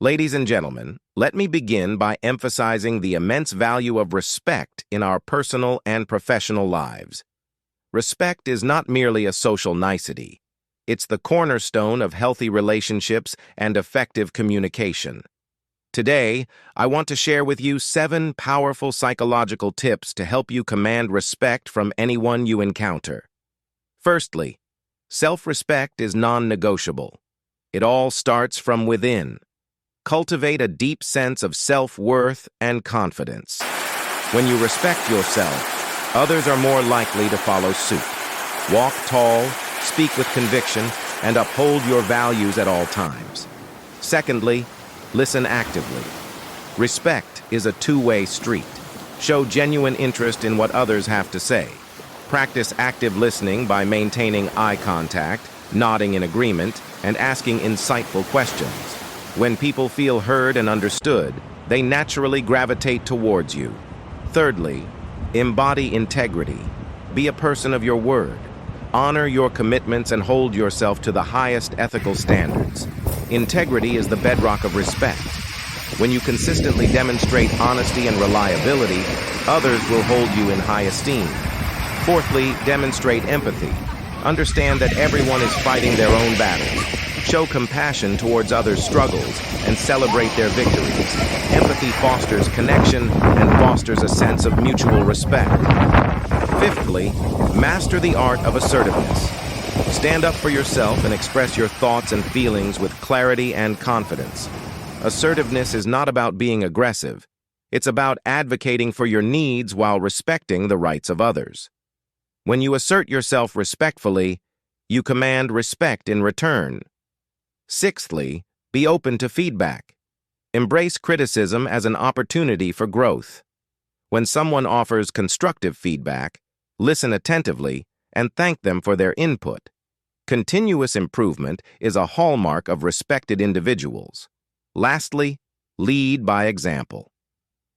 Ladies and gentlemen, let me begin by emphasizing the immense value of respect in our personal and professional lives. Respect is not merely a social nicety. It's the cornerstone of healthy relationships and effective communication. Today, I want to share with you 7 powerful psychological tips to help you command respect from anyone you encounter. Firstly, self-respect is non-negotiable. It all starts from within. Cultivate a deep sense of self-worth and confidence. When you respect yourself, others are more likely to follow suit. Walk tall, speak with conviction, and uphold your values at all times. Secondly, listen actively. Respect is a two-way street. Show genuine interest in what others have to say. Practice active listening by maintaining eye contact, nodding in agreement, and asking insightful questions. When people feel heard and understood, they naturally gravitate towards you. Thirdly, embody integrity. Be a person of your word. Honor your commitments and hold yourself to the highest ethical standards. Integrity is the bedrock of respect. When you consistently demonstrate honesty and reliability, others will hold you in high esteem. Fourthly, demonstrate empathy. Understand that everyone is fighting their own battles. Show compassion towards others' struggles and celebrate their victories. Empathy fosters connection and fosters a sense of mutual respect. Fifthly, master the art of assertiveness. Stand up for yourself and express your thoughts and feelings with clarity and confidence. Assertiveness is not about being aggressive. It's about advocating for your needs while respecting the rights of others. When you assert yourself respectfully, you command respect in return. Sixthly, be open to feedback. Embrace criticism as an opportunity for growth. When someone offers constructive feedback, listen attentively and thank them for their input. Continuous improvement is a hallmark of respected individuals. Lastly, lead by example.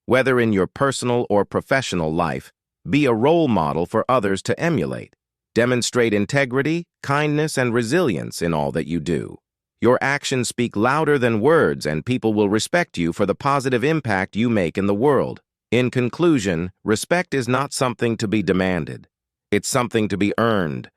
Whether in your personal or professional life, be a role model for others to emulate. Demonstrate integrity, kindness, and resilience in all that you do. Your actions speak louder than words, and people will respect you for the positive impact you make in the world. In conclusion, respect is not something to be demanded. It's something to be earned.